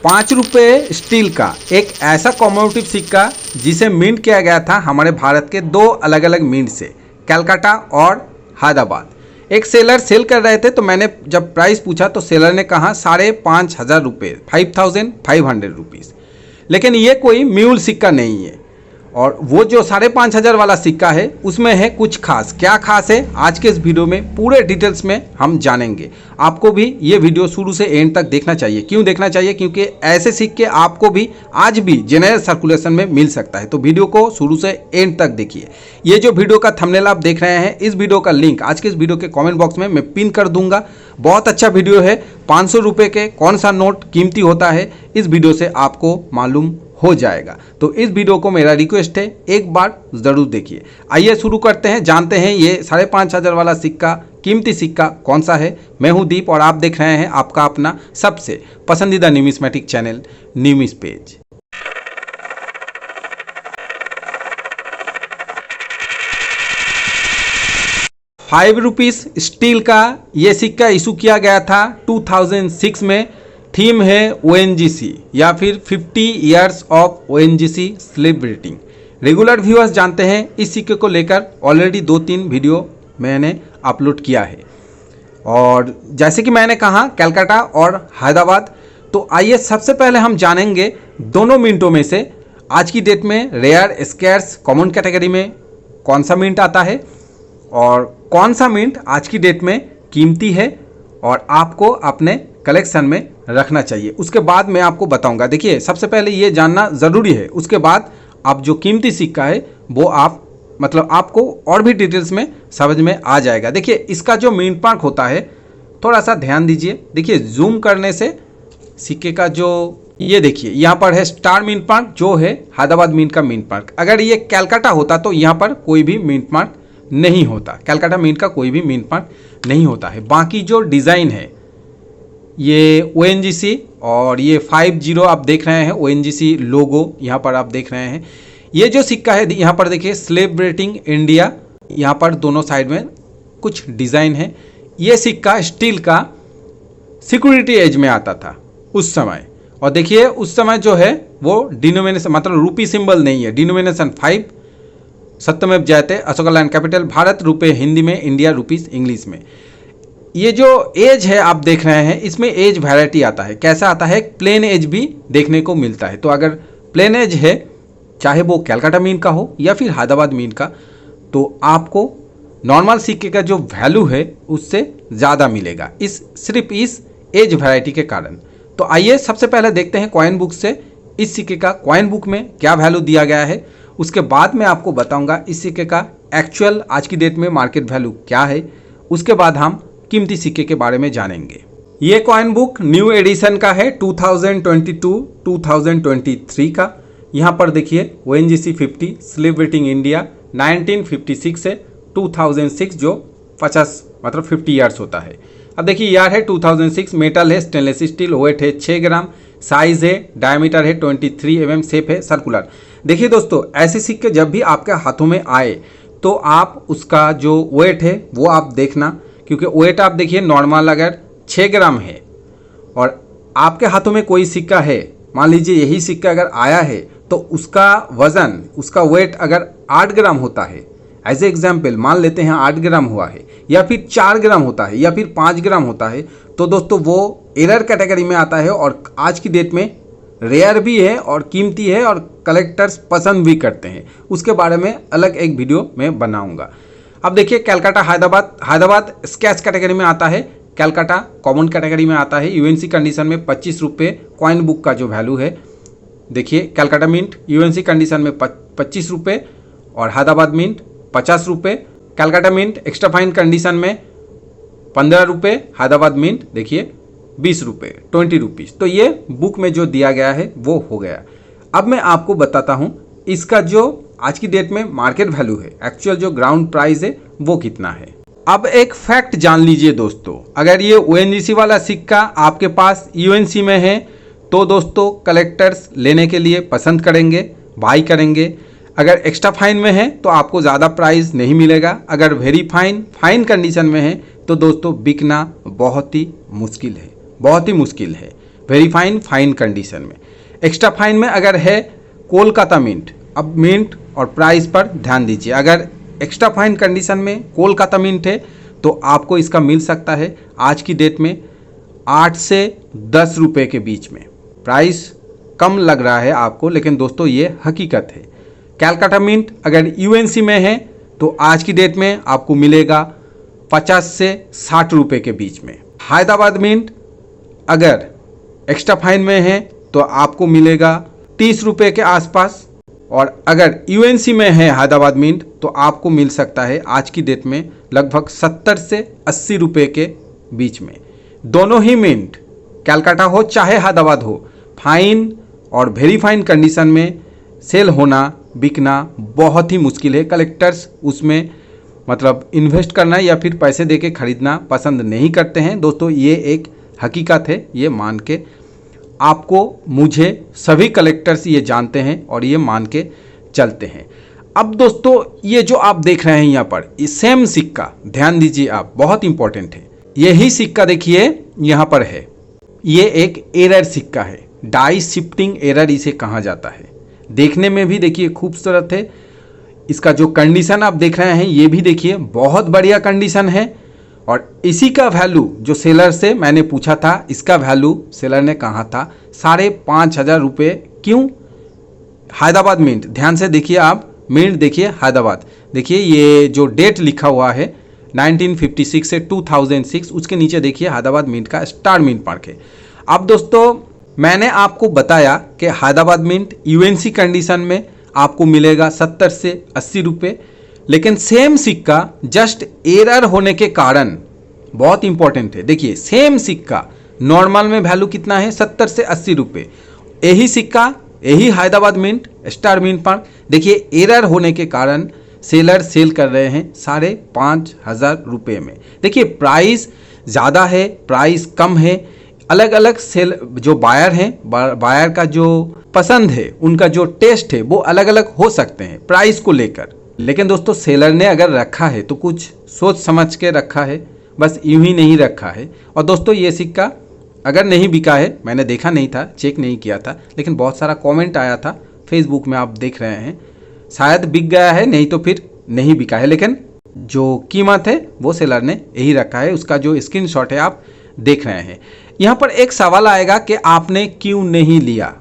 ₹5 steel का एक ऐसा कॉमोडिटिव सिक्का जिसे मिंट किया गया था हमारे भारत के दो अलग अलग मिंट से, कलकत्ता और हैदराबाद। एक सेलर सेल कर रहे थे, तो मैंने जब प्राइस पूछा तो सेलर ने कहा ₹5,500, 5,500 रुपीज़। लेकिन ये कोई म्यूल सिक्का नहीं है, और वो जो 5,500 वाला सिक्का है उसमें है कुछ खास। क्या खास है आज के इस वीडियो में पूरे डिटेल्स में हम जानेंगे। आपको भी ये वीडियो शुरू से एंड तक देखना चाहिए। क्यों देखना चाहिए? क्योंकि ऐसे सिक्के आपको भी आज भी जनरल सर्कुलेशन में मिल सकता है। तो वीडियो को शुरू से एंड तक देखिए। ये जो वीडियो का थंबनेल आप देख रहे हैं, इस वीडियो का लिंक आज के इस वीडियो के कॉमेंट बॉक्स में मैं पिन कर दूंगा। बहुत अच्छा वीडियो है। 500 रुपये के कौन सा नोट कीमती होता है, इस वीडियो से आपको मालूम हो जाएगा। तो इस वीडियो को मेरा रिक्वेस्ट है, एक बार ज़रूर देखिए। आइए शुरू करते हैं, जानते हैं ये 5,500 वाला सिक्का, कीमती सिक्का कौन सा है। मैं हूं दीप और आप देख रहे हैं आपका अपना सबसे पसंदीदा न्यूमिस्मेटिक चैनल न्यूमिस पेज। ₹5 स्टील का ये सिक्का इशू किया गया था 2006 में। थीम है ONGC या फिर 50 years of ONGC celebrating. Regular viewers जानते हैं इस सिक्के को लेकर ऑलरेडी 2-3 वीडियो मैंने अपलोड किया है। और जैसे कि मैंने कहा कलकत्ता और हैदराबाद। तो आइए सबसे पहले हम जानेंगे दोनों मिंटों में से आज की डेट में रेयर, स्कैर्स, कॉमन कैटेगरी में कौन सा मिंट आता है और कौन सा मिंट आज की डेट में कीमती है और आपको अपने कलेक्शन में रखना चाहिए। उसके बाद मैं आपको बताऊंगा। देखिए, सबसे पहले ये जानना ज़रूरी है, उसके बाद आप जो कीमती सिक्का है वो आपको और भी डिटेल्स में समझ में आ जाएगा। देखिए, इसका जो मिंट मार्क होता है, थोड़ा सा ध्यान दीजिए। देखिए, जूम करने से सिक्के का जो ये देखिए यहाँ पर है स्टार मिंट मार्क, जो है हैदराबाद मिंट का मिंट मार्क। अगर ये कलकत्ता होता तो यहाँ पर कोई भी मिंट मार्क नहीं होता। कलकत्ता मिंट का कोई भी मिंट मार्क नहीं होता है। बाकी जो डिज़ाइन है, ये ONGC और ये 50 आप देख रहे हैं, ONGC लोगो यहाँ पर आप देख रहे हैं। ये जो सिक्का है यहाँ पर देखिए सेलिब्रेटिंग इंडिया, यहाँ पर दोनों साइड में कुछ डिज़ाइन है। ये सिक्का स्टील का सिक्योरिटी एज में आता था उस समय। और देखिए उस समय जो है वो डिनोमिनेशन मतलब रूपी सिंबल नहीं है, डिनोमिनेशन 5 सत्यमेव जयते, अशोका लैंड कैपिटल, भारत रुपए हिंदी में, इंडिया रुपीस इंग्लिश में। ये जो एज है आप देख रहे हैं, इसमें एज वैरायटी आता है। कैसा आता है? प्लेन एज भी देखने को मिलता है। तो अगर प्लेन एज है, चाहे वो कलकत्ता मीन का हो या फिर हैदराबाद मीन का, तो आपको नॉर्मल सिक्के का जो वैल्यू है उससे ज़्यादा मिलेगा, सिर्फ इस एज वैरायटी के कारण। तो आइए सबसे पहले देखते हैं कॉइन बुक से इस सिक्के का कॉइन बुक में क्या वैल्यू दिया गया है। उसके बाद मैं आपको बताऊंगा इस सिक्के का एक्चुअल आज की डेट में मार्केट वैल्यू क्या है। उसके बाद हम कीमती सिक्के के बारे में जानेंगे। ये कॉइन बुक न्यू एडिशन का है 2022-2023 का। यहाँ पर देखिए ONGC 50 सेलिब्रेटिंग इंडिया 1956 से 2006, जो 50 मतलब 50 ईयर्स होता है। अब देखिए ईयर है 2006, मेटल है स्टेनलेस स्टील, वेट है 6 ग्राम, साइज है, डायमीटर है 23 mm, शेप है सर्कुलर। देखिए दोस्तों, ऐसे सिक्के जब भी आपके हाथों में आए तो आप उसका जो वेट है वो आप देखना, क्योंकि वेट आप देखिए नॉर्मल अगर 6 ग्राम है और आपके हाथों में कोई सिक्का है, मान लीजिए यही सिक्का अगर आया है, तो उसका वज़न, उसका वेट अगर 8 ग्राम होता है, एज ए एग्जाम्पल मान लेते हैं 8 ग्राम हुआ है, या फिर 4 ग्राम होता है, या फिर 5 ग्राम होता है, तो दोस्तों वो एरर कैटेगरी में आता है और आज की डेट में रेयर भी है और कीमती है और कलेक्टर्स पसंद भी करते हैं। उसके बारे में अलग एक वीडियो मैं बनाऊंगा। अब देखिए कलकत्ता हैदराबाद स्केच कैटेगरी में आता है, कलकत्ता कॉमन कैटेगरी में आता है। UNC कंडीशन में ₹25 कॉइन बुक का जो वैल्यू है। देखिए कलकत्ता मिंट UNC कंडीशन में ₹25 और Hyderabad mint ₹50। Calcutta mint extra fine condition में ₹15, हैदराबाद मिंट देखिए ₹20, 20 रुपीज़। तो ये बुक में जो दिया गया है वो हो गया। अब मैं आपको बताता हूँ इसका जो आज की डेट में मार्केट वैल्यू है, एक्चुअल जो ग्राउंड प्राइस है वो कितना है। अब एक फैक्ट जान लीजिए दोस्तों, अगर ये ONGC वाला सिक्का आपके पास UNC में है तो दोस्तों कलेक्टर्स लेने के लिए पसंद करेंगे, बाई करेंगे। अगर एक्स्ट्रा फाइन में है तो आपको ज़्यादा प्राइस नहीं मिलेगा। अगर वेरी फाइन कंडीशन में है तो दोस्तों बिकना बहुत ही मुश्किल है, बहुत ही मुश्किल है। वेरी फाइन फाइन कंडीशन में। एक्स्ट्रा फाइन में अगर है कोलकाता मिंट, अब मिंट और प्राइस पर ध्यान दीजिए। अगर एक्स्ट्रा फाइन कंडीशन में कोलकाता मिंट है तो आपको इसका मिल सकता है आज की डेट में 8 से 10 रुपये के बीच में। प्राइस कम लग रहा है आपको, लेकिन दोस्तों ये हकीकत है। कैलकाटा मिंट अगर यूएनसी में है तो आज की डेट में आपको मिलेगा 50 से 60 रुपये के बीच में। हैदराबाद मिंट अगर एक्स्ट्रा फाइन में है तो आपको मिलेगा 30 रुपये के आसपास, और अगर यूएनसी में है हैदराबाद मिंट तो आपको मिल सकता है आज की डेट में लगभग 70 से 80 रुपये के बीच में। दोनों ही मिंट, कैलकाटा हो चाहे हैदराबाद हो, फाइन और वेरी फाइन कंडीशन में सेल होना, बिकना बहुत ही मुश्किल है। कलेक्टर्स उसमें मतलब इन्वेस्ट करना या फिर पैसे देके खरीदना पसंद नहीं करते हैं। दोस्तों ये एक हकीकत है, ये मान के आपको, मुझे, सभी कलेक्टर्स ये जानते हैं और ये मान के चलते हैं। अब दोस्तों ये जो आप देख रहे हैं यहाँ पर, ये सेम सिक्का, ध्यान दीजिए आप, बहुत इंपॉर्टेंट है। यही सिक्का देखिए यहाँ पर है, ये एक एरर सिक्का है, डाई शिफ्टिंग एरर इसे कहा जाता है। देखने में भी देखिए खूबसूरत है। इसका जो कंडीशन आप देख रहे हैं ये भी देखिए बहुत बढ़िया कंडीशन है। और इसी का वैल्यू जो सेलर से मैंने पूछा था, इसका वैल्यू सेलर ने कहा था 5,500 रुपये। क्यों? हैदराबाद मिंट, ध्यान से देखिए आप, मिंट देखिए हैदराबाद, देखिए ये जो डेट लिखा हुआ है 1956 से 2006, उसके नीचे देखिए हैदराबाद मिंट का स्टार मिंट मार्क है। अब दोस्तों मैंने आपको बताया कि हैदराबाद मिंट यूएनसी कंडीशन में आपको मिलेगा 70 से 80 रुपये, लेकिन सेम सिक्का जस्ट एरर होने के कारण, बहुत इंपॉर्टेंट है, देखिए सेम सिक्का नॉर्मल में वैल्यू कितना है 70 से 80 रुपये। यही सिक्का, यही हैदराबाद मिंट स्टार मिंट पर देखिए एरर होने के कारण सेलर सेल कर रहे हैं 5,500 रुपये में। देखिए प्राइस ज़्यादा है, प्राइस कम है, अलग अलग सेल जो बायर हैं, बायर का जो पसंद है, उनका जो टेस्ट है वो अलग अलग हो सकते हैं प्राइस को लेकर। लेकिन दोस्तों सेलर ने अगर रखा है तो कुछ सोच समझ के रखा है, बस यूं ही नहीं रखा है। और दोस्तों ये सिक्का अगर नहीं बिका है, मैंने देखा नहीं था, चेक नहीं किया था, लेकिन बहुत सारा कमेंट आया था फेसबुक में, आप देख रहे हैं, शायद बिक गया है, नहीं तो फिर नहीं बिका है। लेकिन जो कीमत है वो सेलर ने यही रखा है, उसका जो स्क्रीनशॉट है आप देख रहे हैं। यहाँ पर एक सवाल आएगा कि आपने क्यों नहीं लिया,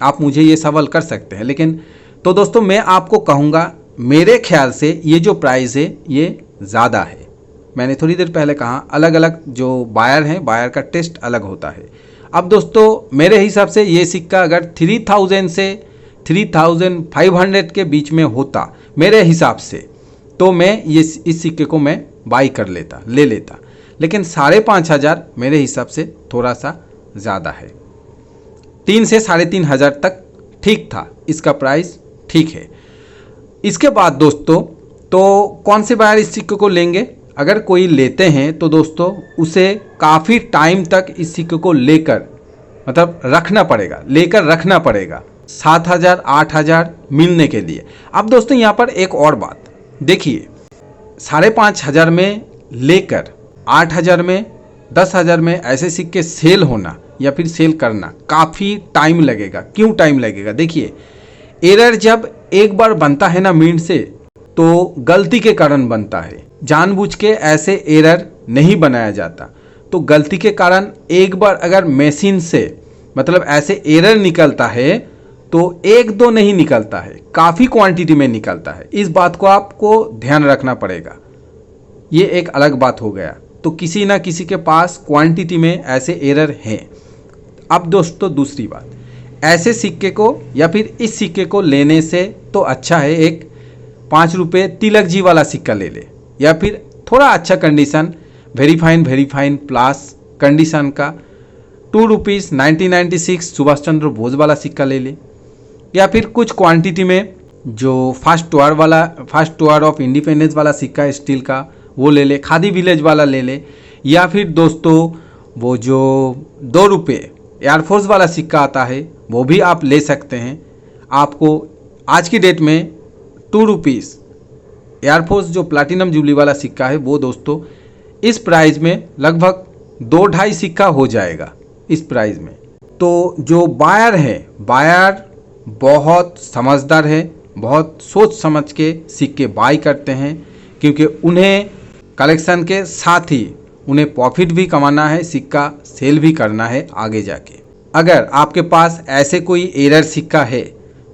आप मुझे ये सवाल कर सकते हैं। लेकिन तो दोस्तों मैं आपको कहूँगा, मेरे ख्याल से ये जो प्राइस है ये ज़्यादा है। मैंने थोड़ी देर पहले कहा अलग अलग जो बायर हैं, बायर का टेस्ट अलग होता है। अब दोस्तों मेरे हिसाब से ये सिक्का अगर 3000 से 3500 के बीच में होता मेरे हिसाब से, तो मैं इस सिक्के को मैं बाई कर लेता, ले लेता। लेकिन 5,500 मेरे हिसाब से थोड़ा सा ज़्यादा है। 3 से 3,500 तक ठीक था, इसका प्राइस ठीक है। इसके बाद दोस्तों तो कौन से बायर इस सिक्के को लेंगे? अगर कोई लेते हैं तो दोस्तों उसे काफ़ी टाइम तक इस सिक्के को लेकर मतलब रखना पड़ेगा, लेकर रखना पड़ेगा 7,000 8,000 मिलने के लिए। अब दोस्तों यहाँ पर एक और बात देखिए, 5,500 में लेकर 8,000 में 10,000 में ऐसे सिक्के सेल होना या फिर सेल करना काफ़ी टाइम लगेगा। क्यों टाइम लगेगा? देखिए एरर जब एक बार बनता है ना मिंट से, तो गलती के कारण बनता है, जानबूझ के ऐसे एरर नहीं बनाया जाता। तो गलती के कारण एक बार अगर मशीन से मतलब ऐसे एरर निकलता है तो 1-2 नहीं निकलता है, काफ़ी क्वांटिटी में निकलता है। इस बात को आपको ध्यान रखना पड़ेगा। ये एक अलग बात हो गया, तो किसी ना किसी के पास क्वांटिटी में ऐसे एरर हैं। अब दोस्तों दूसरी बात, ऐसे सिक्के को या फिर इस सिक्के को लेने से तो अच्छा है एक 5 रुपये तिलक जी वाला सिक्का ले ले, या फिर थोड़ा अच्छा condition very fine plus condition का 2 रुपीज़ 1996 सुभाष चंद्र बोस वाला सिक्का ले ले, या फिर कुछ क्वांटिटी में जो फर्स्ट टूर ऑफ इंडिपेंडेंस वाला सिक्का है स्टील का, वो ले ले, खादी विलेज वाला ले ले, या फिर दोस्तों वो जो 2 रुपये एयरफोर्स वाला सिक्का आता है वो भी आप ले सकते हैं। आपको आज की डेट में 2 रुपीज़ एयरफोर्स जो प्लैटिनम जुबली वाला सिक्का है वो दोस्तों इस प्राइस में लगभग 2-2.5 सिक्का हो जाएगा इस प्राइस में। तो जो बायर है, बायर बहुत समझदार है, बहुत सोच समझ के सिक्के बाई करते हैं, क्योंकि उन्हें कलेक्शन के साथ ही उन्हें प्रॉफिट भी कमाना है, सिक्का सेल भी करना है आगे जाके। अगर आपके पास ऐसे कोई एरर सिक्का है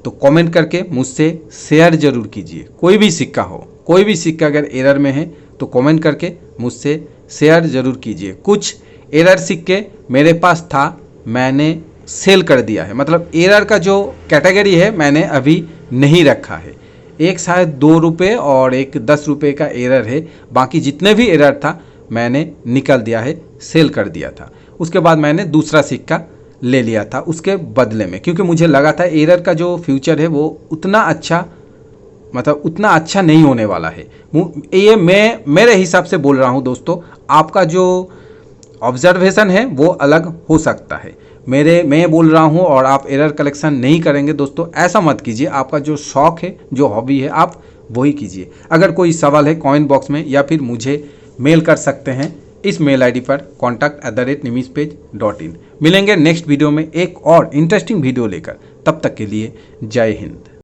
तो कमेंट करके मुझसे शेयर जरूर कीजिए। कोई भी सिक्का हो, कोई भी सिक्का अगर एरर में है तो कमेंट करके मुझसे शेयर जरूर कीजिए। कुछ एरर सिक्के मेरे पास था, मैंने सेल कर दिया है, मतलब एरर का जो कैटेगरी है मैंने अभी नहीं रखा है। एक शायद 2 रुपये और एक 10 रुपये का एरर है, बाकी जितने भी एरर था मैंने निकल दिया है, सेल कर दिया था। उसके बाद मैंने दूसरा सिक्का ले लिया था उसके बदले में, क्योंकि मुझे लगा था एरर का जो फ्यूचर है वो उतना अच्छा, मतलब उतना अच्छा नहीं होने वाला है। ये मैं मेरे हिसाब से बोल रहा हूँ दोस्तों, आपका जो ऑब्जर्वेशन है वो अलग हो सकता है। मैं बोल रहा हूँ और आप एरर कलेक्शन नहीं करेंगे दोस्तों, ऐसा मत कीजिए। आपका जो शौक है, जो हॉबी है, आप वही कीजिए। अगर कोई सवाल है कमेंट बॉक्स में या फिर मुझे मेल कर सकते हैं इस मेल आईडी पर contact@nimispage.in। मिलेंगे नेक्स्ट वीडियो में एक और इंटरेस्टिंग वीडियो लेकर, तब तक के लिए जय हिंद।